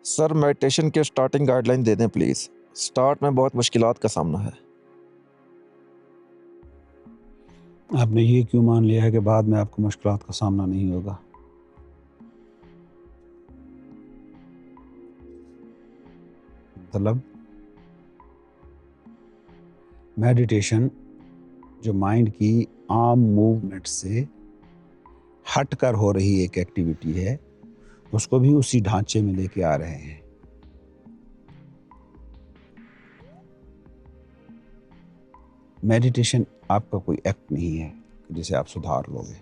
سر meditation کے starting guide line دے دیں please. Start میں بہت مشکلات کا سامنا ہے. آپ نے یہ کیوں مان لیا ہے کہ بعد میں آپ کو مشکلات کا سامنا نہیں ہوگا؟ مطلب میڈیٹیشن جو مائنڈ کی عام موومنٹ سے ہٹ کر ہو رہی ایک ایکٹیویٹی ہے، اس کو بھی اسی ڈھانچے میں لے کے آ رہے ہیں. میڈیٹیشن آپ کا کوئی ایکٹ نہیں ہے جسے آپ سدھار لو گے،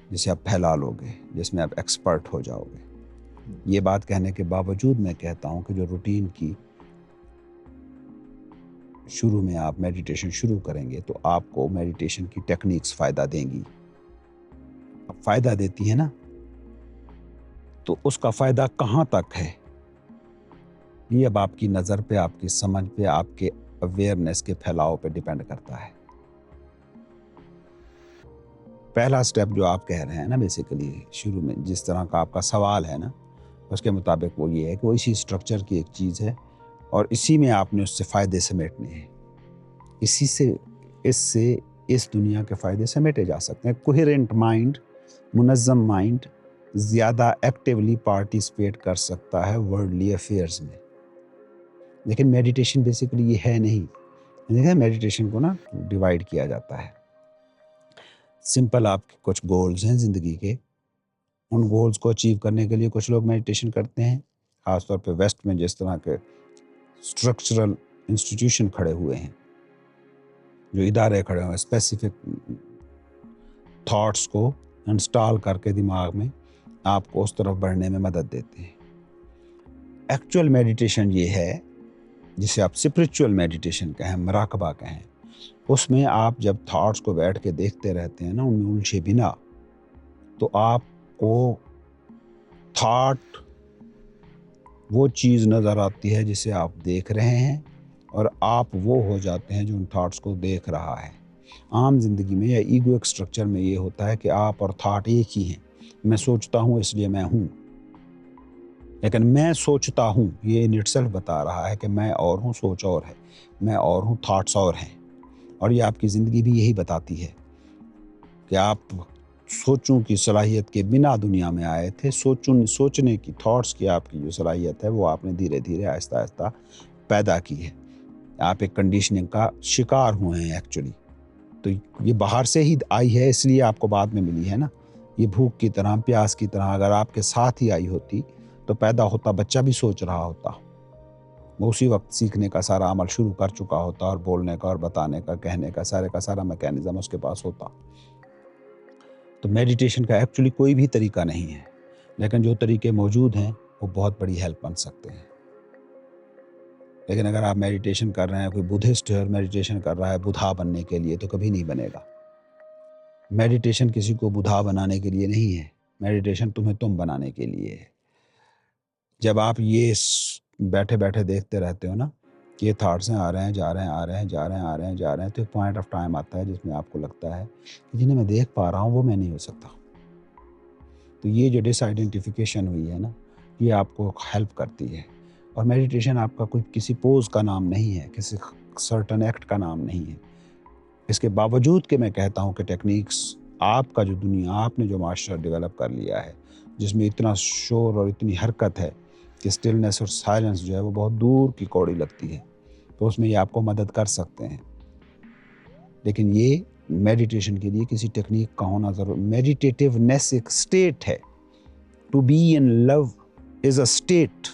جسے آپ پھیلا لو گے، جس میں آپ ایکسپرٹ ہو جاؤ گے. یہ بات کہنے کے باوجود میں کہتا ہوں کہ جو روٹین کی شروع میں آپ میڈیٹیشن شروع کریں گے تو آپ کو میڈیٹیشن کی ٹیکنیکس فائدہ دیں گی. اب فائدہ دیتی ہے نا، تو اس کا فائدہ کہاں تک ہے یہ اب آپ کی نظر پہ، آپ کی سمجھ پہ، آپ کے اویئرنیس کے پھیلاؤ پہ ڈیپینڈ کرتا ہے. پہلا سٹیپ جو آپ کہہ رہے ہیں نا، بیسیکلی شروع میں جس طرح کا آپ کا سوال ہے نا، اس کے مطابق وہ یہ ہے کہ وہ اسی سٹرکچر کی ایک چیز ہے اور اسی میں آپ نے اس سے فائدے سمیٹنے ہیں. اس دنیا کے فائدے سمیٹے جا سکتے ہیں. کوہیرنٹ مائنڈ، منظم مائنڈ زیادہ ایکٹیولی پارٹیسپیٹ کر سکتا ہے ورلڈلی افیئرز میں. لیکن میڈیٹیشن بیسیکلی یہ ہے نہیں. میڈیٹیشن کو نا ڈیوائیڈ کیا جاتا ہے. سمپل آپ کے کچھ گولز ہیں زندگی کے، ان گولز کو اچیو کرنے کے لیے کچھ لوگ میڈیٹیشن کرتے ہیں. خاص طور پہ ویسٹ میں جس طرح کے اسٹرکچرل انسٹیٹیوشن کھڑے ہوئے ہیں، جو ادارے کھڑے ہوئے ہیں، اسپیسیفک تھاٹس کو انسٹال کر کے دماغ میں آپ کو اس طرف بڑھنے میں مدد دیتے ہیں. ایکچوئل میڈیٹیشن یہ ہے جسے آپ اسپرچول میڈیٹیشن کہیں، مراقبہ کہیں. اس میں آپ جب تھاٹس کو بیٹھ کے دیکھتے رہتے ہیں نا، ان میں الجھے بنا، تو آپ کو تھاٹ وہ چیز نظر آتی ہے جسے آپ دیکھ رہے ہیں، اور آپ وہ ہو جاتے ہیں جو ان تھاٹس کو دیکھ رہا ہے. عام زندگی میں یا ایگوئک اسٹرکچر میں یہ ہوتا ہے کہ آپ اور تھاٹ ایک ہی ہیں. میں سوچتا ہوں اس لیے میں ہوں، لیکن میں سوچتا ہوں یہ ان اٹ سیلف بتا رہا ہے کہ میں اور ہوں، سوچ اور ہے، میں اور ہوں، تھاٹس اور ہیں. اور یہ آپ کی زندگی بھی یہی بتاتی ہے کہ آپ سوچوں کی صلاحیت کے بنا دنیا میں آئے تھے. سوچنے کی، تھاٹس کی آپ کی جو صلاحیت ہے وہ آپ نے دھیرے دھیرے آہستہ آہستہ پیدا کی ہے. آپ ایک کنڈیشننگ کا شکار ہوئے ہیں ایکچولی. تو یہ باہر سے ہی آئی ہے، اس لیے آپ کو بعد میں ملی ہے نا. یہ بھوک کی طرح، پیاس کی طرح اگر آپ کے ساتھ ہی آئی ہوتی تو پیدا ہوتا بچہ بھی سوچ رہا ہوتا. وہ اسی وقت سیکھنے کا سارا عمل شروع کر چکا ہوتا، اور بولنے کا اور بتانے کا، کہنے کا سارا میکینزم اس کے پاس ہوتا. تو میڈیٹیشن کا ایکچولی کوئی بھی طریقہ نہیں ہے، لیکن جو طریقے موجود ہیں وہ بہت بڑی ہیلپ بن سکتے ہیں. لیکن اگر آپ میڈیٹیشن کر رہے ہیں، کوئی بدھسٹ ہے اور میڈیٹیشن کر رہا ہے بدھا بننے کے لیے، تو کبھی نہیں بنے گا. میڈیٹیشن کسی کو بدھا بنانے کے لیے نہیں ہے، میڈیٹیشن تم بنانے کے لیے ہے. جب آپ یہ بیٹھے بیٹھے دیکھتے رہتے ہو نا کہ یہ تھاٹس آ رہے ہیں، جا رہے ہیں، آ رہے ہیں، جا رہے ہیں، آ رہے ہیں، جا رہے ہیں، تو ایک پوائنٹ آف ٹائم آتا ہے جس میں آپ کو لگتا ہے کہ جنہیں میں دیکھ پا رہا ہوں وہ میں نہیں ہو سکتا. تو یہ جو ڈس آئیڈینٹیفیکیشن ہوئی ہے نا، یہ آپ کو ہیلپ کرتی ہے. اور میڈیٹیشن آپ کا کوئی کسی پوز کا نام نہیں ہے، کسی سرٹن ایکٹ کا نام نہیں ہے. اس کے باوجود کہ میں کہتا ہوں کہ ٹیکنیکس، آپ کا جو دنیا، آپ نے جو معاشرہ ڈیولپ کر لیا ہے جس میں اتنا شور اور اتنی حرکت ہے کہ اسٹلنس اور سائلنس جو ہے وہ بہت دور کی کوڑی لگتی ہے، تو اس میں یہ آپ کو مدد کر سکتے ہیں. لیکن یہ میڈیٹیشن کے لیے کسی ٹیکنیک کا ہونا ضرور. میڈیٹیٹیونیس ایک سٹیٹ ہے. To be in love is a state.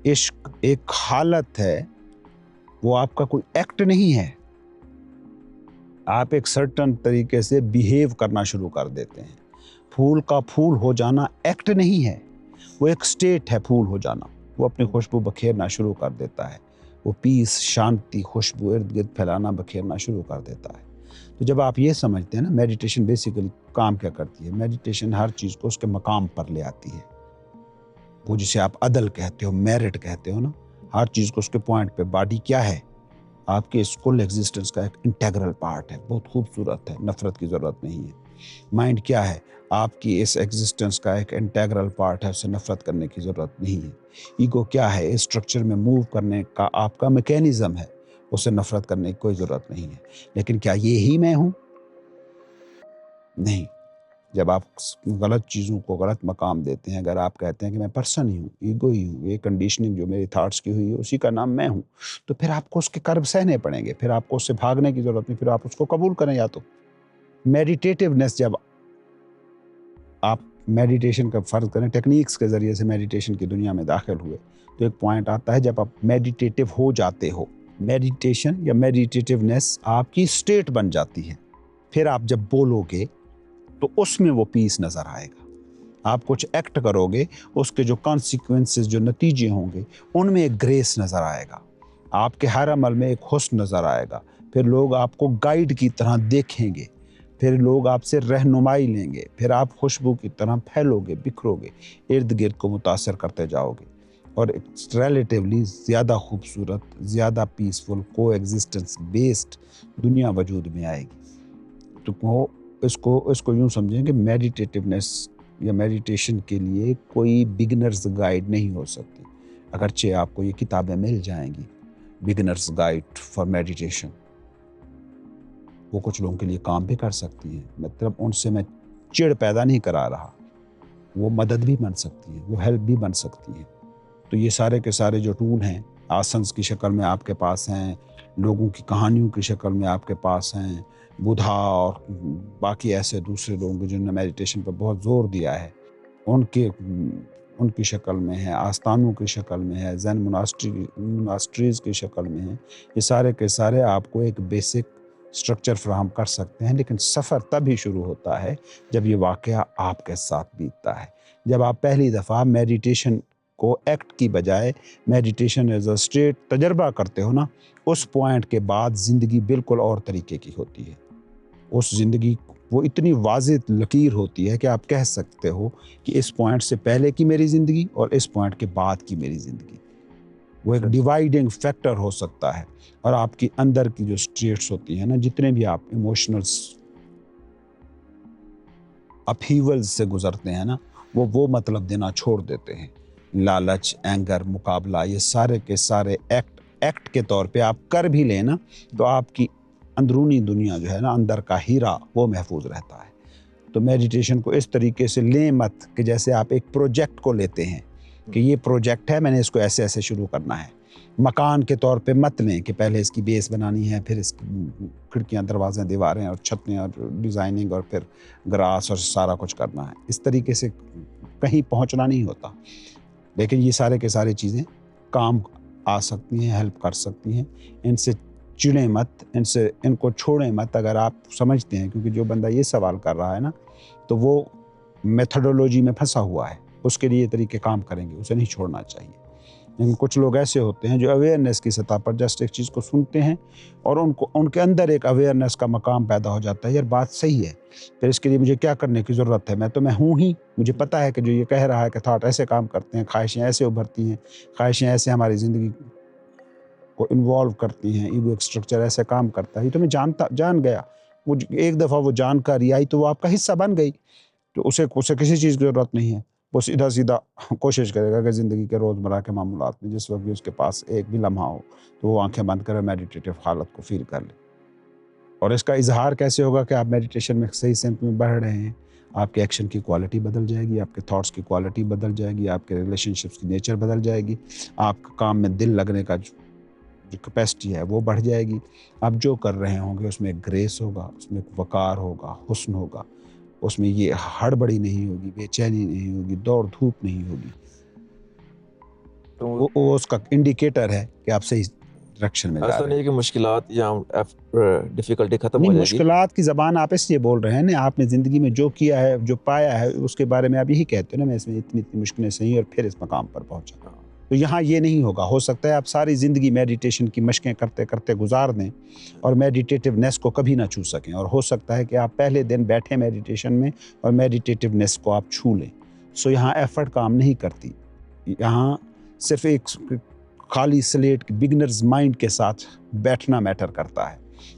عشق ایک حالت ہے، وہ آپ کا کوئی ایکٹ نہیں ہے. آپ ایک سرٹن طریقے سے بیہیو کرنا شروع کر دیتے ہیں. پھول کا پھول ہو جانا ایکٹ نہیں ہے، وہ ایک سٹیٹ ہے. پھول ہو جانا، وہ اپنی خوشبو بکھیرنا شروع کر دیتا ہے. وہ پیس، شانتی، خوشبو ارد گرد پھیلانا، بکھیرنا شروع کر دیتا ہے. تو جب آپ یہ سمجھتے ہیں نا، میڈیٹیشن بیسیکلی کام کیا کرتی ہے؟ میڈیٹیشن ہر چیز کو اس کے مقام پر لے آتی ہے. وہ جسے آپ عدل کہتے ہو، میرٹ کہتے ہو نا، ہر چیز کو اس کے پوائنٹ پہ. باڈی کیا ہے؟ آپ کے اس کل ایگزسٹنس کا ایک انٹیگرل پارٹ ہے، بہت خوبصورت ہے، نفرت کی ضرورت نہیں ہے. مائنڈ کیا ہے؟ آپ کی اس ایگزسٹنس کا ایک انٹیگرل پارٹ ہے، اس سے نفرت کرنے کی ضرورت نہیں ہے۔ ایگو کیا ہے؟ اس اسٹرکچر میں موو کرنے کا آپ کا میکینزم ہے، اس سے نفرت کرنے کی کوئی ضرورت نہیں ہے۔ لیکن کیا یہی میں ہوں؟ نہیں۔ جب آپ غلط چیزوں کو غلط مقام دیتے ہیں، اگر آپ کہتے ہیں کہ میں پرسن ہی ہوں، ایگو ہی ہوں، یہ کنڈیشننگ جو میری تھاٹس کی ہوئی ہے اسی کا نام میں ہوں، تو پھر آپ کو اس کے کرب سہنے پڑیں گے، پھر آپ کو اس سے بھاگنے کی ضرورت نہیں، پھر آپ اس کو قبول کریں۔ یا تو میڈیٹیٹیونیس، جب آپ میڈیٹیشن کا فرض کریں ٹیکنیکس کے ذریعے سے میڈیٹیشن کی دنیا میں داخل ہوئے، تو ایک پوائنٹ آتا ہے جب آپ میڈیٹیٹو ہو جاتے ہو، میڈیٹیشن یا میڈیٹیٹیونیس آپ کی اسٹیٹ بن جاتی ہے، پھر آپ جب بولو گے تو اس میں وہ پیس نظر آئے گا۔ آپ کچھ ایکٹ کرو گے، اس کے جو کانسیکوینسز، جو نتیجے ہوں گے، ان میں ایک گریس نظر آئے گا، آپ کے ہر عمل میں ایک حسن نظر آئے گا، پھر لوگ آپ کو گائیڈ کی طرح دیکھیں گے، پھر لوگ آپ سے رہنمائی لیں گے، پھر آپ خوشبو کی طرح پھیلو گے، بکھرو گے، ارد گرد کو متاثر کرتے جاؤ گے، اور ریلیٹیولی زیادہ خوبصورت، زیادہ پیسفل، کو ایگزسٹنس بیسڈ دنیا وجود میں آئے گی۔ تو اس کو یوں سمجھیں کہ میڈیٹیٹیونیس یا میڈیٹیشن کے لیے کوئی بگنرز گائیڈ نہیں ہو سکتی، اگرچہ آپ کو یہ کتابیں مل جائیں گی، بگنرز گائیڈ فار میڈیٹیشن، وہ کچھ لوگوں کے لیے کام بھی کر سکتی ہیں، مطلب ان سے میں چڑ پیدا نہیں کرا رہا، وہ مدد بھی بن سکتی ہیں، وہ ہیلپ بھی بن سکتی ہیں۔ تو یہ سارے کے سارے جو ٹول ہیں، آسنس کی شکل میں آپ کے پاس ہیں، لوگوں کی کہانیوں کی شکل میں آپ کے پاس ہیں، بدھا اور باقی ایسے دوسرے لوگوں جنہوں نے میڈیٹیشن پر بہت زور دیا ہے، ان کی شکل میں ہے، آستانوں کی شکل میں ہے، زین مناسٹریز کی شکل میں ہے، یہ سارے کے سارے آپ کو ایک بیسک اسٹرکچر فراہم کر سکتے ہیں۔ لیکن سفر تب ہی شروع ہوتا ہے جب یہ واقعہ آپ کے ساتھ بیتتا ہے، جب آپ پہلی دفعہ میڈیٹیشن کو ایکٹ کی بجائے میڈیٹیشن ایز اے اسٹیٹ تجربہ کرتے ہو نا، اس پوائنٹ کے بعد زندگی بالکل اور طریقے کی ہوتی ہے۔ اس زندگی وہ اتنی واضح لکیر ہوتی ہے کہ آپ کہہ سکتے ہو کہ اس پوائنٹ سے پہلے کی میری زندگی اور اس پوائنٹ کے بعد کی میری زندگی، وہ ایک ڈیوائیڈنگ فیکٹر ہو سکتا ہے۔ اور آپ کی اندر کی جو اسٹیٹس ہوتی ہیں نا، جتنے بھی آپ ایموشنل اپہیولز سے گزرتے ہیں نا، وہ مطلب دینا چھوڑ دیتے ہیں۔ لالچ، اینگر، مقابلہ، یہ سارے کے سارے ایکٹ کے طور پہ آپ کر بھی لیں نا، تو آپ کی اندرونی دنیا جو ہے نا، اندر کا ہیرا، وہ محفوظ رہتا ہے۔ تو میڈیٹیشن کو اس طریقے سے لیں مت کہ جیسے آپ ایک پروجیکٹ کو لیتے ہیں کہ یہ پروجیکٹ ہے، میں نے اس کو ایسے ایسے شروع کرنا ہے۔ مکان کے طور پہ مت لیں کہ پہلے اس کی بیس بنانی ہے، پھر اس کی کھڑکیاں، دروازے، دیواریں اور چھتیں اور ڈیزائننگ اور پھر گراس اور سارا کچھ کرنا ہے۔ اس طریقے سے کہیں پہنچنا نہیں ہوتا۔ لیکن یہ سارے کے سارے چیزیں کام آ سکتی ہیں، ہیلپ کر سکتی ہیں۔ ان سے چڑیں مت، ان کو چھوڑیں مت اگر آپ سمجھتے ہیں، کیونکہ جو بندہ یہ سوال کر رہا ہے نا، تو وہ میتھڈولوجی میں پھنسا ہوا ہے، اس کے لیے یہ طریقے کام کریں گے، اسے نہیں چھوڑنا چاہیے۔ لیکن کچھ لوگ ایسے ہوتے ہیں جو اویئرنیس کی سطح پر جسٹ ایک چیز کو سنتے ہیں اور ان کے اندر ایک اویئرنیس کا مقام پیدا ہو جاتا ہے، یار بات صحیح ہے، پھر اس کے لیے مجھے کیا کرنے کی ضرورت ہے؟ میں ہوں ہی، مجھے پتہ ہے کہ جو یہ کہہ رہا ہے کہ تھاٹ ایسے کام کرتے ہیں، خواہشیں ایسے ابھرتی ہیں، خواہشیں ایسے ہماری زندگی کو انوالو کرتی ہیں، ایگو اسٹرکچر ایسے کام کرتا ہے، یہ تو میں جان گیا۔ وہ ایک دفعہ وہ جانکاری آئی تو وہ آپ کا حصہ بن گئی، تو اسے کسی چیز کی ضرورت نہیں ہے۔ وہ سیدھا کوشش کرے گا کہ زندگی کے روزمرہ کے معاملات میں جس وقت بھی اس کے پاس ایک بھی لمحہ ہو تو وہ آنکھیں بند کرے، میڈیٹیٹیو حالت کو فیل کر لے۔ اور اس کا اظہار کیسے ہوگا کہ آپ میڈیٹیشن میں صحیح سمت میں بڑھ رہے ہیں؟ آپ کے ایکشن کی کوالٹی بدل جائے گی، آپ کے تھاٹس کی کوالٹی بدل جائے گی، آپ کے ریلیشن شپس کی نیچر بدل جائے گی، آپ کا کام میں دل لگنے کا جو کیپیسٹی ہے وہ بڑھ جائے گی۔ آپ جو کر رہے ہوں گے اس میں ایک گریس ہوگا، اس میں ایک وقار ہوگا، حسن ہوگا، اس میں یہ ہڑبڑی نہیں ہوگی، بے چینی نہیں ہوگی، دوڑ دھوپ نہیں ہوگی۔ وہ اس کا انڈیکیٹر ہے کہ آپ صحیح ڈائریکشن میں جا ایسا رہے ہیں۔ نہیں کہ مشکلات یا ڈیفیکلٹی ختم ہو نہیں، جائے گی۔ مشکلات کی زبان آپ اس لیے بول رہے ہیں نا، آپ نے زندگی میں جو کیا ہے، جو پایا ہے، اس کے بارے میں آپ یہی کہتے ہیں نا، میں اس میں اتنی مشکلیں سہی اور پھر اس مقام پر پہنچا۔ تو یہاں یہ نہیں ہوگا۔ ہو سکتا ہے آپ ساری زندگی میڈیٹیشن کی مشقیں کرتے کرتے گزار دیں اور میڈیٹیٹیونیس کو کبھی نہ چھو سکیں، اور ہو سکتا ہے کہ آپ پہلے دن بیٹھے میڈیٹیشن میں اور میڈیٹیٹیونیس کو آپ چھو لیں۔ سو یہاں ایفرٹ کام نہیں کرتی، یہاں صرف ایک خالی سلیٹ بگنرز مائنڈ کے ساتھ بیٹھنا میٹر کرتا ہے۔